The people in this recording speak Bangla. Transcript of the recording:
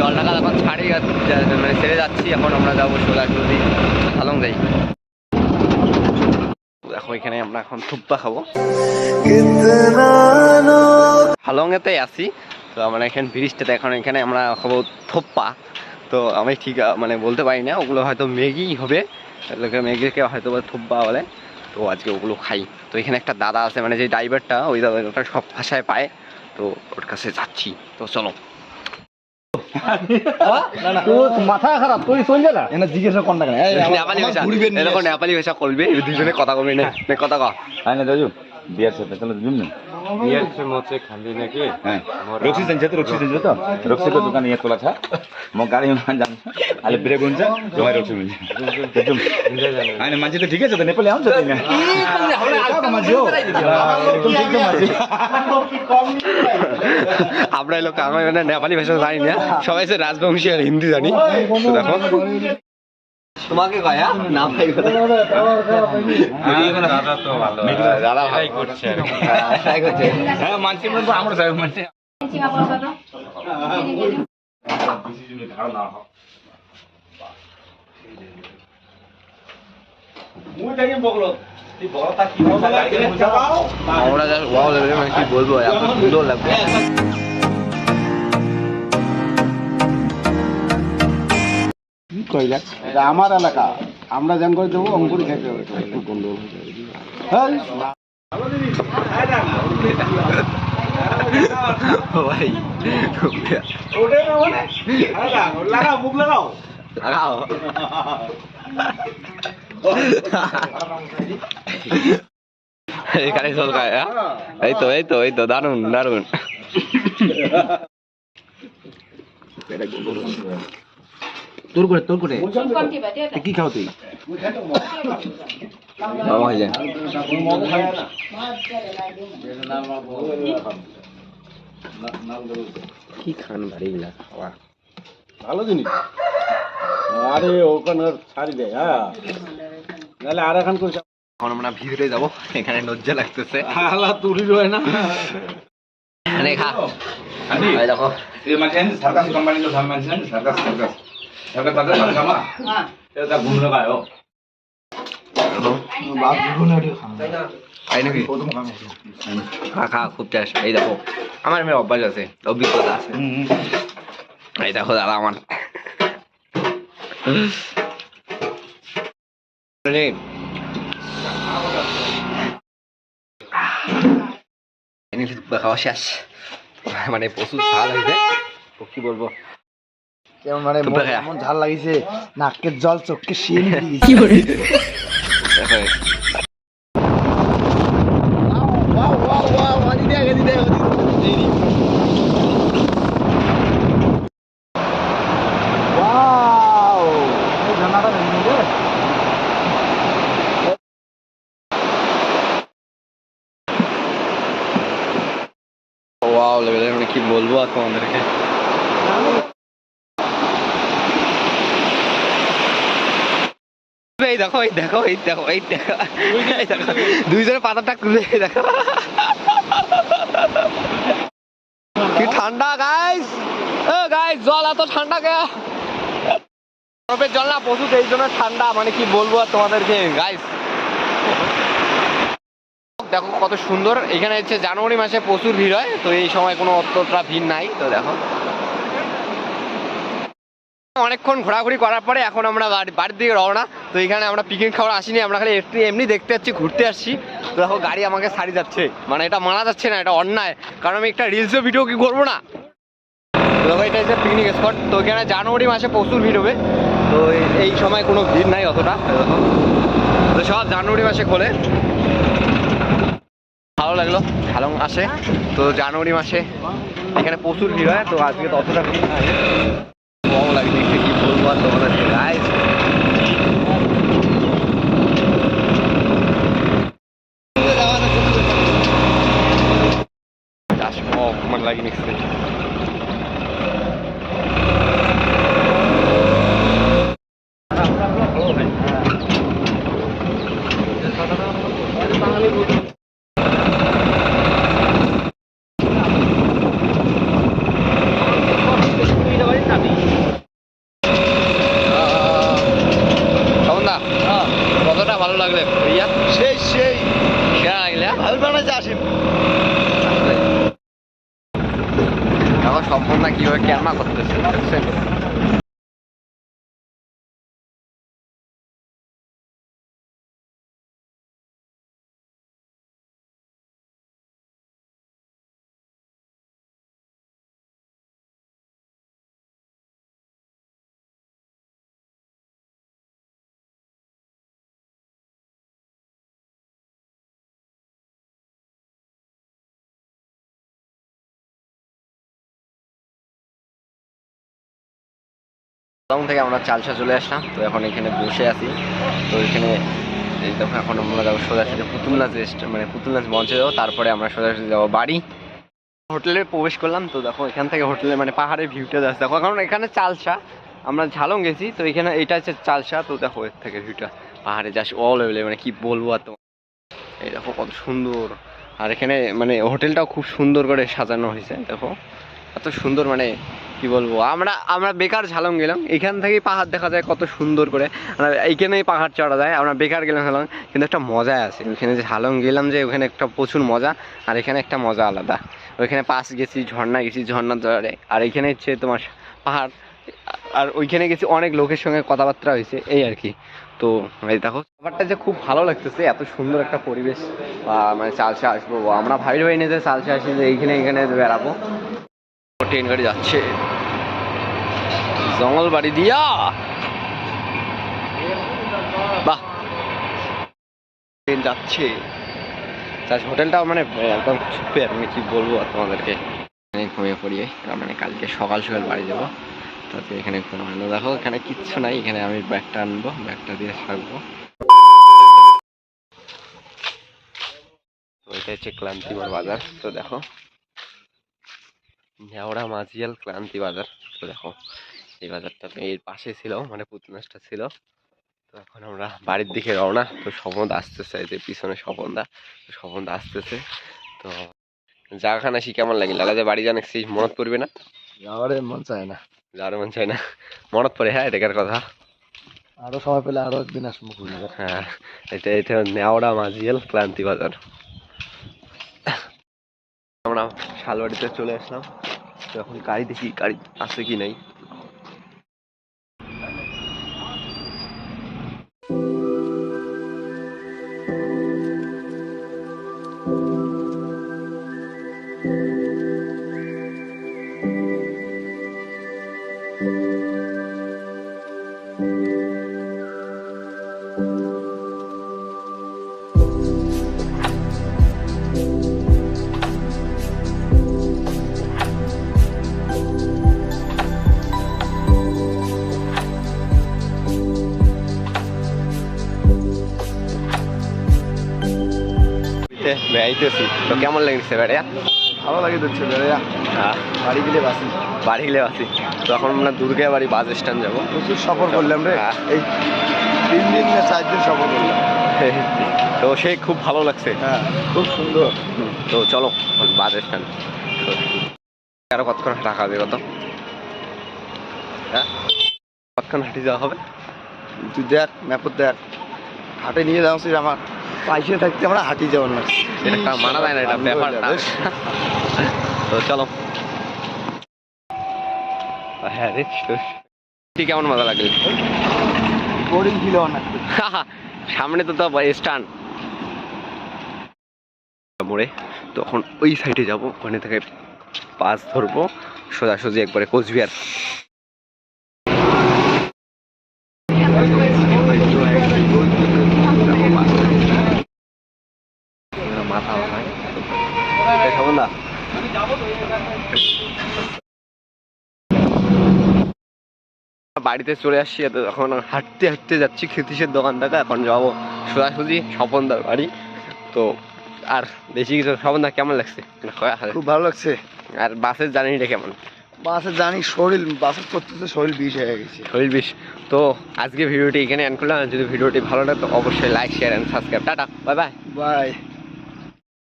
জল ঢাকা এখন ছাড়ি মানে ছেড়ে যাচ্ছি। এখন আমরা যাবো সোজাসুজি হালং যাই। দেখো এখানে আমরা এখন থুপ্পা খাবো। হালংয়েতে আছি তো আমরা এখানে ব্রিজটাতে, এখন এখানে আমরা খাবো থোপ্পা। তো আমি ঠিক মানে বলতে পারি না, ওগুলো হয়তো ম্যাগি হবে, ম্যাগিকে হয়তো থোপ্পা বলে। তো আজকে ওগুলো খাই। তো এখানে একটা দাদা আছে, মানে যে ড্রাইভারটা, ওই দাদাটা সব ভাষায় পায়, তো ওর কাছে যাচ্ছি। তো চলো। মাথা খারাপ তুই চল যা না জিজ্ঞাসা কর না কেন নেপালি ভাষা করবে, দুজনে কথা কবি না কথা কহ না দাদু বিয়ার সাথে চলো জুম না बियर से मोचे खाली ने के रक्सी जान्छ त रक्सीको दोकान यहाँ तोला छ म गाडीमा जान्छु अहिले ब्रेक हुन्छ जम्मै रक्सी मिल्छ होइन मान्छे त ठिकै छ त नेपाली आउँछ त मान्छे हो আমরা লোক আমার মানে নেপালি ভাষা জানি না, সবাই সে রাজবংশী আর হিন্দি জানি। তো দেখো তোমাকে কয়া নাম পাই কথা दादा तो ভালো দাদা ভাই করছে আর কি। ট্রাই করছে। হ্যাঁ মাन्छे মানে हाम्रो साइड मान्छे আমরা যা ওয়াও লাগবে, মানে কি বলবো, এত সুন্দর লাগবে। কইলা এটা আমার এলাকা, আমরা জান করে দেবো অঙ্কুরি খাইতে হবে একটু গন্ডগোল ভাই লাগাও মুখ লাগাও লাগাও। এখানে চল খায়, এই তো এই তো এই তো দারুন দারুন। তোর করে কি খাও তুই কি খান বাড়ি গুলা খাওয়া ভালো জিনিস। আরে ওখানে ছাড়ি দেয়, হ্যাঁ নাহলে আর এখন কইছ এখন আমরা ভিতরে যাবো, এখানে লজ্জা লাগতেছে। হালা তুলি রয় না খা এই দেখো ये मान्छे सरकार कम्पनीको छ मान्छे नि सरकार सरकार सरकारमा एउटा घुम्न गयो बाप घुम्न তাই নাকি? খা খা খুব চাষ। এই দেখো আমার মেয়ের অভ্যাস আছে, অভিজ্ঞতা আছে। এই দেখো দাদা আমার খাওয়া শেষ, মানে প্রচুর ঝাল হয়েছে। কি বলবো, কেমন মানে এমন ঝাল লাগিছে নাকের জল চোখকে শিয়ে ওয়াও লেভেলে, মানে কি বলবো আর তোমাদেরকে। এই দেখো এই দেখো এই দেখো এই দেখো এই দেখো দুইজনের পাতাটা খুলে দেখো কি ঠান্ডা গাইস। ও গাইস জল এত ঠান্ডা কে? বরফের জল না প্রচুর, এই জন্য ঠান্ডা, মানে কি বলবো আর তোমাদেরকে গাইস। দেখো কত সুন্দর। এখানে হচ্ছে জানুয়ারি মাসে প্রচুর ভিড় হয়, তো এই সময় কোনো অতটা ভিড় নাই। তো দেখো অনেকক্ষণ ঘোরাঘুরি করার পরে এখন আমরা বাড়ির দিকে রওনা। তো এখানে আমরা পিকনিক খাবার আসিনি, আমরা খালি একটু এমনি দেখতে যাচ্ছি, ঘুরতে আসছি। তো দেখো গাড়ি আমাকে ছাড়ি যাচ্ছে, মানে এটা মানা যাচ্ছে না, এটা অন্যায়, কারণ আমি একটা রিলসে ভিডিও কি করবো না। দেখো এটা হচ্ছে পিকনিক স্পট। তো এখানে জানুয়ারি মাসে প্রচুর ভিড় হবে, তো এই সময় কোনো ভিড় নাই অতটা। দেখো তো সব জানুয়ারি মাসে খোলে। ভালো লাগলো হালং আসে, তো জানুয়ারি মাসে এখানে প্রচুর ভিড় হয়, তো আজকে তো অতটা ভিড় নাই। ভালো লাগে দেখতে, কি বলবো আর তোমাদেরকে গাইস। মন লাগে নিচ্ছে ড্রামা করতেছে দেখছেন? তখন থেকে আমরা চালসা চলে আসলাম, তো এখন এখানে বসে আছি। তো এখানে এই দেখো এখন আমরা যাবো সোজাসুজি পুতুল নাচ মানে পুতুল নাচ মঞ্চে যাবো, তারপরে আমরা সোজাসুজি যাবো বাড়ি। হোটেলে প্রবেশ করলাম, তো দেখো এখান থেকে হোটেলে মানে পাহাড়ের ভিউটা যাচ্ছে দেখো। কারণ এখানে চালসা, আমরা ঝালং গেছি, তো এখানে এটা হচ্ছে চালসা। তো দেখো এর থেকে ভিউটা পাহাড়ে যাস অল লেভেলে, মানে কি বলবো আর তোমার। এই দেখো কত সুন্দর। আর এখানে মানে হোটেলটাও খুব সুন্দর করে সাজানো হয়েছে দেখো, এত সুন্দর, মানে কি বলবো। আমরা বেকার ঝালং গেলাম, এখান থেকেই পাহাড় দেখা যায় কত সুন্দর করে। এইখানেই পাহাড় চড়া যায়, আমরা বেকার গেলাম ঝালং, কিন্তু একটা মজাই আছে ওখানে যে ঝালং গেলাম, যে ওখানে একটা প্রচুর মজা। আর এখানে একটা মজা আলাদা, ওইখানে পাশ গেছি, ঝর্ণা গেছি, ঝর্ণার দ্বারে। আর এইখানে হচ্ছে তোমার পাহাড়, আর ওইখানে গেছি অনেক লোকের সঙ্গে কথাবার্তা হয়েছে, এই আর কি। তো এই দেখো ব্যাপারটা যে খুব ভালো লাগতেছে, এত সুন্দর একটা পরিবেশ। মানে চালসা আসবো, আমরা ভাই নিয়ে যে চালসা আসি যে এইখানে বেড়াবো। ট্রেন গাড়ি যাচ্ছে জঙ্গল বাড়ি দিয়া, বাহ ট্রেন যাচ্ছে। হোটেলটাও মানে একদম সুপার, মানে কি বলবো আর তোমাদেরকে। ঘুমিয়ে পড়িয়ে মানে কালকে সকাল সকাল বাড়ি যাবো, তাতে এখানে ঘুমানো। দেখো এখানে কিচ্ছু নাই, এখানে আমি ব্যাগটা আনবো, ব্যাগটা দিয়ে থাকবো। তো এটা হচ্ছে ক্লান্তিবার বাজার। তো দেখো নেওড়া মাঝিয়াল ক্লান্তি বাজার। তো দেখো এই বাজারটা এর পাশে ছিল, মানে পুতুনাসটা ছিল। তো এখন আমরা বাড়ির দিকে রওনা। তো স্বপন আসতেছে, এই যে পিছনে স্বপনদা, স্বপনদা আসতেছে। তো জায়গাখানে আসি কেমন লাগা যে বাড়ি জানাচ্ছি, মনত পড়বে না? যাওয়ার মন চায় না, যাওয়ার মন চায় না, মনত পড়ে। হ্যাঁ এটাকার কথা, আরো সময় পেলে আরো একদিন আসবো ঘুরে। হ্যাঁ এটা নেওড়া মাঝিয়াল ক্লান্তি বাজার। আমরা শালবাড়িতে চলে আসলাম। তো এখন গাড়ি দেখি, গাড়ি আছে কি নাই। বেড়াইতেছি, তো কেমন লাগছে বেড়াইয়া? ভালো লাগে দেখছে বেড়াইয়া, বাড়ি গেলে বাসি, বাড়ি গেলে আসি। তো এখন আমরা দুর্গাবাড়ি বাস স্ট্যান্ড যাবো। প্রচুর সফর করলাম রে, এই 3 দিন না 4 দিন সফর করলাম। তো সে খুব ভালো লাগছে, হ্যাঁ খুব সুন্দর। তো চলো বাস স্ট্যান্ড। আরো কতক্ষণ হাঁটা হবে? কত হ্যাঁ কতক্ষণ হাঁটি যাওয়া হবে? তুই দেখ ম্যাপত দেখ, হাটে নিয়ে যাওয়া উচিত আমার। পাইসে থাকতে আমরা হাঁটি যাওয়ার না, এটা মানা যায় না, এটা ব্যাপারটা। তো চলো। হ্যাঁ রে, ঠিক কেমন মজা লাগলো? বোরিং ছিল অনেক। সামনে তো স্ট্যান্ড মোড়ে, তখন ওই সাইডে যাবো, ওখানে থেকে বাস ধরবো সোজাসুজি একবারে কোচবিহার। মাথা না বাড়িতে চলে আসছি। এখন হাঁটতে হাঁটতে যাচ্ছি খেতিসের দোকান থেকে, এখন যাবো সোজাসুজি স্বপনদার বাড়ি। তো আর বেশি কিছু। স্বপনদা কেমন লাগছে? খুব ভালো লাগছে। আর বাসের জার্নিটা কেমন? বাসে জানি শরীর, বাসে করতে শরীর বিষ হয়ে গেছে, শরীর বিষ। তো আজকে ভিডিওটি এখানে এন্ড করলাম। যদি ভিডিওটি ভালো লাগে তো অবশ্যই like, share and subscribe. Tata, bye bye. By.